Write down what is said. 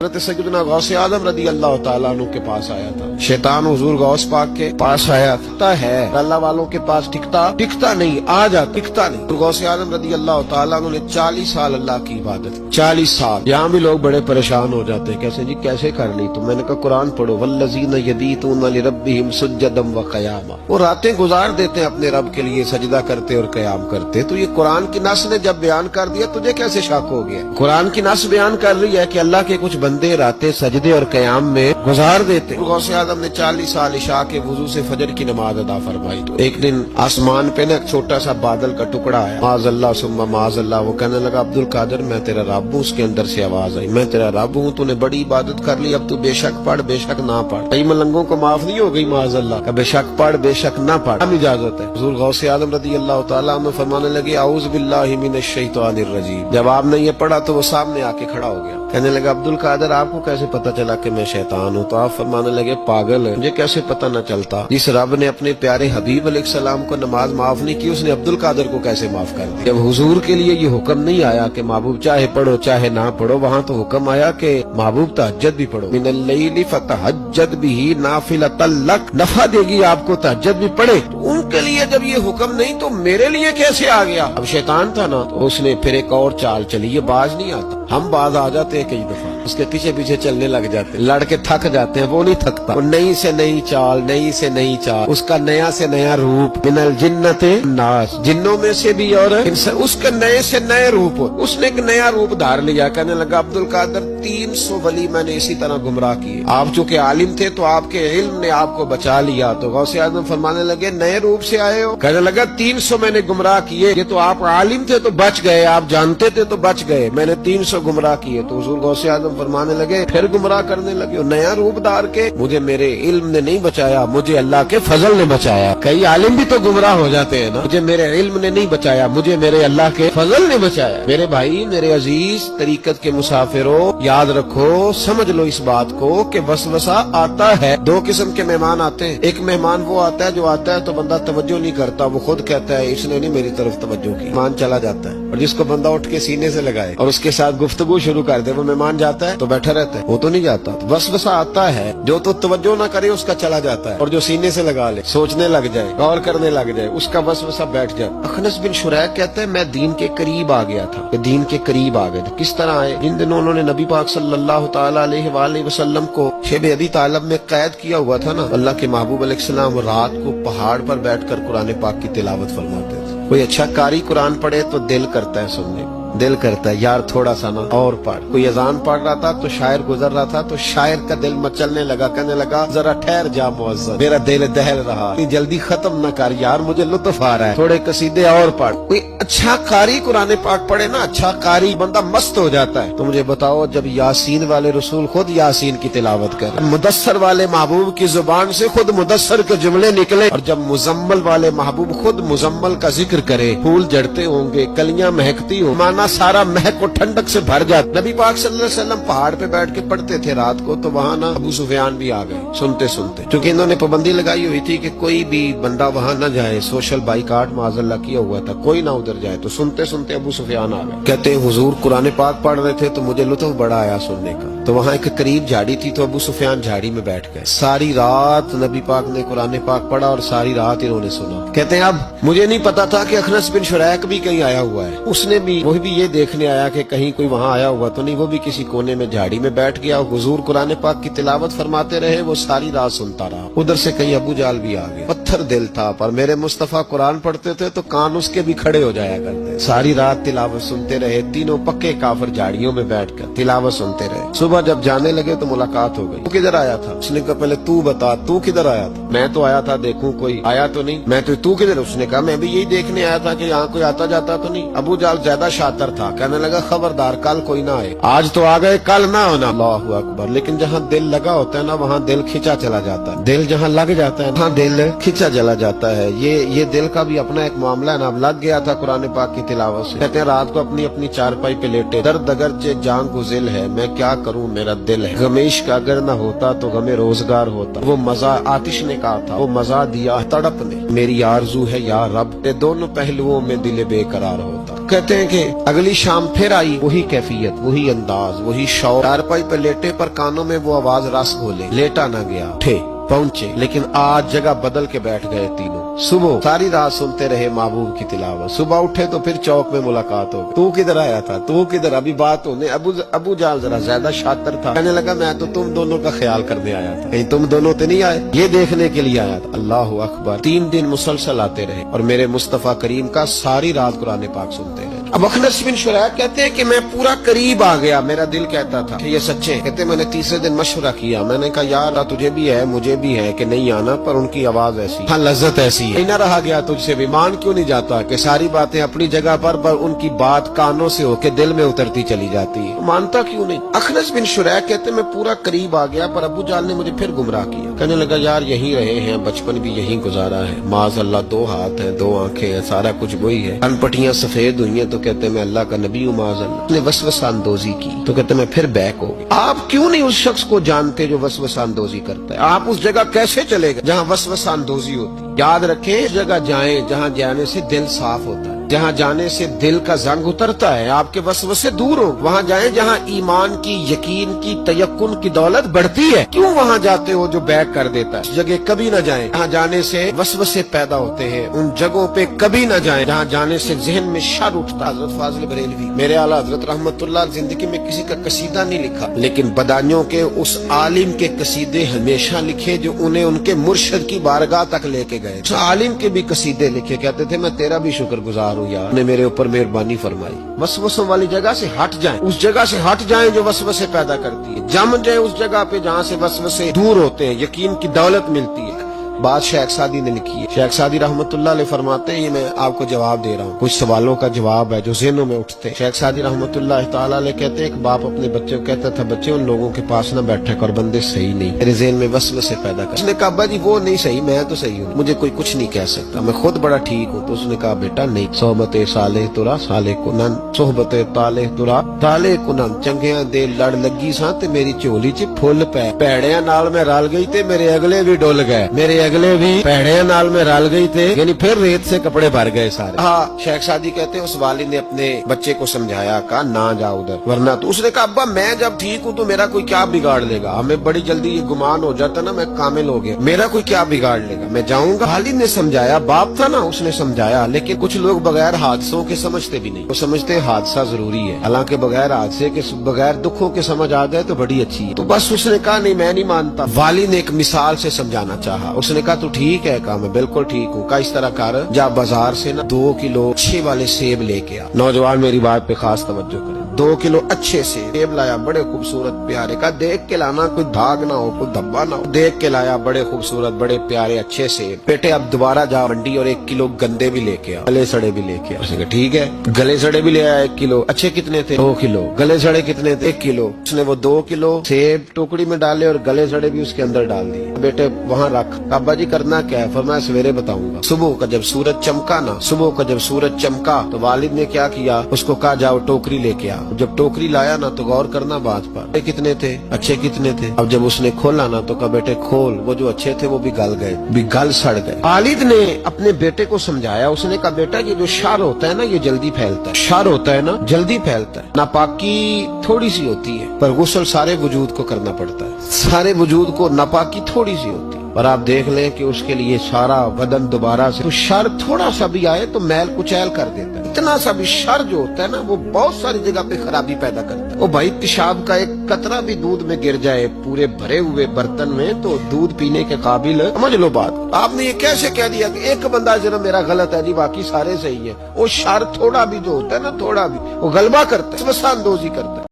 حضرت سیدنا غوث اعظم رضی اللہ تعالیٰ عنہ کے پاس آیا تھا شیطان حضور غوث پاک کے پاس آیا تھا ہے اللہ والوں کے پاس ٹکتا نہیں آ جاتا ٹکتا نہیں. غوث اعظم رضی اللہ تعالیٰ عنہ نے 40 سال اللہ کی عبادت 40 سال. یہاں بھی لوگ بڑے پریشان ہو جاتے ہیں کیسے جی کیسے کر لی. تو میں نے کہا قرآن پڑھو والذین یبیتون لربہم سجدا وقیاما. وہ راتیں گزار دیتے ہیں اپنے رب کے لیے سجدہ کرتے اور قیام کرتے. تو یہ قرآن کی نص نے جب بیان کر دیا تجھے کیسے شک ہو گیا. قرآن کی نص بیان کر رہی ہے کہ اللہ کے کچھ بندے راتیں سجدے اور قیام میں گزار دیتے. غوث اعظم نے 40 سال عشاء کے وضو سے فجر کی نماز ادا فرمائی. تو ایک دن آسمان پہ نا ایک چھوٹا سا بادل کا ٹکڑا آیا. معاذ اللہ ثم معاذ اللہ. وہ کہنے لگا عبد القادر میں تیرا رب ہوں. اس کے اندر سے آواز آئی میں تیرا رب ہوں تو نے بڑی عبادت کر لی اب تو بے شک پڑھ بے شک نہ پڑھ. کئی ملنگوں کو معاف نہیں ہو گئی معاذ اللہ کا بے شک پڑھ بے شک نہ پڑھ. ہم اجازت ہے. حضور غوث اعظم رضی اللہ تعالیٰ عنہ فرمانے لگے اعوذ باللہ من الشیطان الرجیم. جب آپ نے یہ پڑھا تو وہ سامنے آ کے کھڑا ہو گیا. کہنے لگا عبد القادر آپ کو کیسے پتہ چلا کہ میں شیطان ہوں. تو آپ فرمانے لگے پاگل ہے مجھے کیسے پتہ نہ چلتا. جس رب نے اپنے پیارے حبیب علیہ السلام کو نماز معاف نہیں کی اس نے عبد القادر کو کیسے معاف کر دی. جب حضور کے لیے یہ حکم نہیں آیا کہ محبوب چاہے پڑھو چاہے نہ پڑھو وہاں تو حکم آیا کہ محبوب تہجد بھی پڑھو. من اللیل فتہجد بہ نافلۃ لک. نفع دے گی آپ کو تہجد بھی پڑھے. تو ان کے لیے جب یہ حکم نہیں تو میرے لیے کیسے آ گیا. اب شیطان تھا نا تو اس نے پھر ایک اور چال چلی. یہ باز نہیں آتا. ہم باز آ جاتے ہیں کئی دفعہ اس کے پیچھے پیچھے چلنے لگ جاتے ہیں لڑ کے تھک جاتے ہیں. وہ نہیں تھکتا. وہ نئی سے نئی چال نئی سے نئی چال اس کا نیا سے نیا روپ. من الجنت الناس. جنوں میں سے بھی اور اس کے نئے سے نئے روپ. اس نے ایک نیا روپ دھار لیا. کہنے لگا عبد القادر 300 ولی میں نے اسی طرح گمراہ کیے. آپ چونکہ عالم تھے تو آپ کے علم نے آپ کو بچا لیا. تو غوث اعظم فرمانے لگے نئے روپ سے آئے ہو. کہنے لگا 300 میں نے گمراہ کیے. یہ تو آپ عالم تھے تو بچ گئے آپ جانتے تھے تو بچ گئے. میں نے 300 گمراہ کیے. تو حضور غوث اعظم فرمانے لگے پھر گمراہ کرنے لگے. نیا روپ دار کے مجھے میرے علم نے نہیں بچایا مجھے اللہ کے فضل نے بچایا. کئی عالم بھی تو گمراہ ہو جاتے ہیں نا. مجھے میرے علم نے نہیں بچایا مجھے میرے اللہ کے فضل نے بچایا. میرے بھائی میرے عزیز طریقت کے مسافروں یاد رکھو سمجھ لو اس بات کو کہ وسوسہ آتا ہے. 2 قسم کے مہمان آتے ہیں. ایک مہمان وہ آتا ہے جو آتا ہے تو بندہ توجہ نہیں کرتا. وہ خود کہتا ہے اس نے نہیں میری طرف توجہ کی. مہمان چلا جاتا ہے. اور جس کو بندہ اٹھ کے سینے سے لگائے اور اس کے ساتھ گفتگو شروع کر دے وہ مہمان جاتا ہے تو بیٹھا رہتا ہے. وہ تو نہیں جاتا. وسوسہ آتا ہے جو تو توجہ نہ کرے اس کا چلا جاتا ہے. اور جو سینے سے لگا لے سوچنے لگ جائے غور کرنے لگ جائے اس کا وسوسہ بیٹھ جائے. اخنس بن شریح کہتا ہے میں دین کے قریب آ گیا تھا. دین کے قریب آ گئے. کس طرح آئے. جن دنوں انہوں نے نبی پاک صلی اللہ تعالی علیہ وآلہ وسلم کو شیب ابی طالب میں قید کیا ہوا تھا نا. اللہ کے محبوب علیہ السلام رات کو پہاڑ پر بیٹھ کر قرآن پاک کی تلاوت فرماتے تھے. کوئی اچھا قاری قرآن پڑھے تو دل کرتا ہے سننے دل کرتا ہے یار تھوڑا سا نا اور پڑھ. کوئی اذان پڑھ رہا تھا تو شاعر گزر رہا تھا تو شاعر کا دل مچلنے لگا. کہنے لگا ذرا ٹھہر جا مؤذن میرا دل دہل رہا جلدی ختم نہ کر یار مجھے لطف آ رہا ہے تھوڑے قصیدے اور پڑھ. کوئی اچھا قاری قرآن پاک پڑھے نا اچھا قاری بندہ مست ہو جاتا ہے. تو مجھے بتاؤ جب یاسین والے رسول خود یاسین کی تلاوت کر مدثر والے محبوب کی زبان سے خود مدثر کے جملے نکلے اور جب مزمل والے محبوب خود مزمل کا ذکر کرے پھول جڑتے ہوں گے کلیاں مہکتی ہوں مانا سارا مہک و ٹھنڈک سے بھر جاتا. نبی پاک صلی اللہ علیہ وسلم پہاڑ پہ بیٹھ کے پڑھتے تھے رات کو تو وہاں نا ابو سفیان بھی آ گئے سنتے سنتے. کیونکہ انہوں نے پابندی لگائی ہوئی تھی کہ کوئی بھی بندہ وہاں نہ جائے. سوشل بائیکاٹ معاذ اللہ کیا ہوا تھا کوئی نہ ادھر جائے. تو سنتے سنتے ابو سفیان آ گئے. کہتے ہیں حضور قرآن پاک پڑھ رہے تھے تو مجھے لطف بڑا آیا سننے کا. تو وہاں ایک قریب جھاڑی تھی تو ابو سفیان جھاڑی میں بیٹھ گئے. ساری رات نبی پاک نے قرآن پاک پڑھا اور ساری رات انہوں نے سنا. کہتے ہیں اب مجھے نہیں پتا تھا کہ اخنس بن شریح بھی کہیں آیا ہوا ہے. اس نے بھی وہ بھی یہ دیکھنے آیا کہ کہیں کوئی وہاں آیا ہوا تو نہیں. وہ بھی کسی کونے میں جھاڑی میں بیٹھ گیا. حضور قرآن پاک کی تلاوت فرماتے رہے وہ ساری رات سنتا رہا. ادھر سے کہیں ابو جال بھی آ گئے. پتھر دل تھا پر میرے مصطفیٰ قرآن پڑھتے تھے تو کان اس کے بھی کھڑے ہو جایا کرتے. ساری رات تلاوت سنتے رہے. تینوں پکے کافر جھاڑیوں میں بیٹھ کر تلاوت سنتے رہے. صبح جب جانے لگے تو ملاقات ہو گئی. تو کدھر آیا تھا. اس نے کہا پہلے تو بتا تو کدھر آیا تھا. میں تو آیا تھا دیکھوں کوئی آیا تو نہیں. میں تو کدھر. اس نے کہا میں بھی یہی دیکھنے آیا تھا کہ یہاں کوئی آتا جاتا تو نہیں. ابو جال زیادہ شاطر تھا. کہنے لگا خبردار کل کوئی نہ آئے. آج تو آ گئے کل نہ ہونا. اللہ اکبر. لیکن جہاں دل لگا ہوتا ہے نا وہاں دل کھینچا چلا جاتا ہے. دل جہاں لگ جاتا ہے وہاں دل کھینچا چلا جاتا ہے. یہ دل کا بھی اپنا ایک معاملہ ہے نا. اب لگ گیا تھا قرآن پاک کی تلاوت سے. کہتے ہیں رات کو اپنی چارپائی پہ لیٹے. درد اگرچہ جان گزل ہے میں کیا کروں میرا دل ہے. غمیش کا اگر نہ ہوتا تو غم روزگار ہوتا. وہ مزہ آتش نے کہا تھا وہ مزہ دیا تڑپ نے. میری آرزو ہے یا رب تے دونوں پہلوؤں میں دل بے قرار ہوتا. کہتے ہیں کہ اگلی شام پھر آئی، وہی کیفیت، وہی انداز، وہی شوق، چارپائی پہ لیٹے پر کانوں میں وہ آواز رس گھولے، لیٹا نہ گیا، اٹھے پہنچے، لیکن آج جگہ بدل کے بیٹھ گئے تینوں۔ صبح ساری رات سنتے رہے محبوب کی تلاوت، صبح اٹھے تو پھر چوک میں ملاقات ہو گئی، تو کدھر آیا تھا، تو کدھر، ابھی بات ہونے۔ ابو جال ذرا زیادہ شاطر تھا، کہنے لگا میں تو تم دونوں کا خیال کرنے آیا تھا، کہیں تم دونوں تو نہیں آئے، یہ دیکھنے کے لیے آیا تھا۔ اللہ اکبر، 3 دن مسلسل آتے رہے اور میرے مصطفیٰ کریم کا ساری رات قرآن پاک سنتے رہے۔ اب اخنس بن شریح کہتے ہیں کہ میں پورا قریب آ گیا، میرا دل کہتا تھا کہ یہ سچے ہیں۔ کہتے میں نے تیسرے دن مشورہ کیا، میں نے کہا یار تجھے بھی ہے مجھے بھی ہے کہ نہیں آنا، پر ان کی آواز ایسی، ہاں لذت ایسی ہے، نہ رہا گیا تجھ سے بھی، مان کیوں نہیں جاتا کہ ساری باتیں اپنی جگہ پر ان کی بات کانوں سے ہو کے دل میں اترتی چلی جاتی ہے، مانتا کیوں نہیں۔ اخنس بن شریح کہتے میں پورا قریب آ گیا پر ابو جال نے مجھے پھر گمراہ کیا، کہنے لگا یار یہیں رہے ہیں، بچپن بھی یہیں گزارا ہے، معاذ اللہ 2 ہاتھ ہیں 2 آنکھیں ہیں، سارا کچھ وہی ہے، ان پٹیاں سفید ہوئی ہیں، تو کہتے میں اللہ کا نبی ہوں، معاذ اللہ نے وسوسہ اندوزی کی، تو کہتے میں پھر بیک ہو گیا۔ آپ کیوں نہیں اس شخص کو جانتے جو وسوسہ اندوزی کرتا ہے؟ آپ اس جگہ کیسے چلے گئے جہاں وسوسہ اندوزی ہوتی ہے؟ یاد رکھیں اس جگہ جائیں جہاں جانے سے دل صاف ہوتا ہے، جہاں جانے سے دل کا زنگ اترتا ہے، آپ کے وسوسے دور ہو، وہاں جائیں جہاں ایمان کی، یقین کی، تیقن کی دولت بڑھتی ہے۔ کیوں وہاں جاتے ہو جو بیک کر دیتا ہے؟ اس جگہ کبھی نہ جائیں جہاں جانے سے وسوسے پیدا ہوتے ہیں، ان جگہوں پہ کبھی نہ جائیں جہاں جانے سے ذہن میں شر اٹھتا۔ حضرت فاضل بریلوی میرے اعلیٰ حضرت رحمت اللہ زندگی میں کسی کا قصیدہ نہیں لکھا، لیکن بدانیوں کے اس عالم کے قصیدے ہمیشہ لکھے جو انہیں ان کے مرشد کی بارگاہ تک لے کے گئے۔ اس عالم کے بھی قصیدے لکھے، کہتے تھے میں تیرا بھی شکر گزار ہوں یار، نے میرے اوپر مہربانی فرمائی۔ وسوسوں والی جگہ سے ہٹ جائیں، اس جگہ سے ہٹ جائیں جو وسوسے پیدا کرتی ہے، جم جائیں اس جگہ پہ جہاں سے وسوسے دور ہوتے ہیں، یقین کی دولت ملتی ہے۔ بات شیخ سعدی نے لکھی ہے، شیخ سعدی رحمت اللہ علیہ فرماتے ہیں، یہ میں آپ کو جواب دے رہا ہوں، کچھ سوالوں کا جواب ہے جو ذہنوں میں اٹھتے ہیں۔ شیخ سعدی رحمت اللہ تعالیٰ علیہ کہتے ہیں ایک باپ اپنے بچے کو کہتا تھا بچے ان لوگوں کے پاس نہ بیٹھے کر، بندے صحیح نہیں، میرے ذہن میں وسوسے پیدا کر۔ اس نے کہا ابا جی وہ نہیں صحیح، میں تو صحیح ہوں، مجھے کوئی کچھ نہیں کہہ سکتا، میں خود بڑا ٹھیک ہوں۔ تو اس نے کہا بیٹا نہیں، صحبت صالح ترا صالح کنن، صحبت طالح ترا طالح کنن، چنگیاں دے لڑ لگی ساں تے میری چولی چ پھل پے، پیڑیاں نال میں رل گئی تے میرے اگلے بھی ڈول گئے، میرے اگلے بھی نال میں رل گئی تھے، یعنی پھر ریت سے کپڑے بھر گئے سارے۔ ہاں شیخ سعدی کہتے ہیں اس والد نے اپنے بچے کو سمجھایا، کہا نہ جا ادھر ورنہ تو۔ اس نے کہا ابا میں جب ٹھیک ہوں تو میرا کوئی کیا بگاڑ لے گا، ہمیں بڑی جلدی یہ گمان ہو جاتا نا میں کامل ہو گیا، میرا کوئی کیا بگاڑ لے گا، میں جاؤں گا۔ والد نے سمجھایا، باپ تھا نا اس نے سمجھایا، لیکن کچھ لوگ بغیر حادثوں کے سمجھتے بھی نہیں، وہ سمجھتے حادثہ ضروری ہے، حالانکہ بغیر حادثے کے بغیر دکھوں کے سمجھ آ جائے تو بڑی اچھی ہے۔ تو بس اس نے کہا نہیں میں نہیں مانتا۔ والد نے ایک مثال سے سمجھانا چاہا، اس نے کہا تو ٹھیک ہے، کہا میں بالکل ٹھیک ہوں، کا اس طرح کر جا بازار سے نا 2 کلو اچھے والے سیب لے کے آ۔ نوجوان میری بات پہ خاص توجہ کریں، 2 کلو اچھے سیب لایا، بڑے خوبصورت پیارے، کا دیکھ کے لانا، کوئی داغ نہ ہو کوئی دھبا نہ ہو، دیکھ کے لایا بڑے خوبصورت بڑے پیارے اچھے سیب۔ بیٹے اب دوبارہ جا منڈی اور 1 کلو گندے بھی لے کے آ، گلے سڑے بھی لے کے آ۔ اس نے کہا ٹھیک ہے، گلے سڑے بھی لے آیا 1 کلو، اچھے کتنے تھے 2 کلو، گلے سڑے کتنے تھے 1 کلو۔ اس نے وہ 2 کلو سیب ٹوکری میں ڈالے اور گلے سڑے بھی اس کے اندر ڈال دیے۔ بیٹے وہاں رکھ، ابا جی کرنا کیا ہے؟ فرمایا سویرے بتاؤں گا۔ صبح کا جب سورج چمکا نا، صبح کا جب سورج چمکا تو والد نے کیا کیا، اس کو کہا جاؤ ٹوکری لے کے آ۔ جب ٹوکری لایا نا تو غور کرنا بات پر، کتنے تھے اچھے کتنے تھے۔ اب جب اس نے کھولا نا تو کہا بیٹے کھول، وہ جو اچھے تھے وہ بھی گل گئے، بھی گل سڑ گئے۔ والد نے اپنے بیٹے کو سمجھایا، اس نے کہا بیٹا یہ جو شر ہوتا ہے نا یہ جلدی پھیلتا ہے، شر ہوتا ہے نا جلدی پھیلتا ہے، ناپاکی تھوڑی سی ہوتی ہے پر غسل سارے وجود کو کرنا پڑتا ہے، سارے وجود کو ناپاکی تھوڑی سی ہوتی ہے، اور آپ دیکھ لیں کہ اس کے لیے سارا بدن دوبارہ سے، تو شر تھوڑا سا بھی آئے تو میل کچیل کر دیتا ہے، اتنا سا بھی شر جو ہوتا ہے نا وہ بہت ساری جگہ پہ خرابی پیدا کرتا ہے۔ وہ بھائی پیشاب کا ایک قطرہ بھی دودھ میں گر جائے پورے بھرے ہوئے برتن میں تو دودھ پینے کے قابل، سمجھ لو بات۔ آپ نے یہ کیسے کہہ دیا کہ ایک بندہ ذرا میرا غلط ہے جی باقی سارے صحیح ہے؟ وہ شر تھوڑا بھی جو ہوتا ہے نا تھوڑا بھی وہ غلبہ کرتا ہے، وسوسہ اندوزی کرتا ہے۔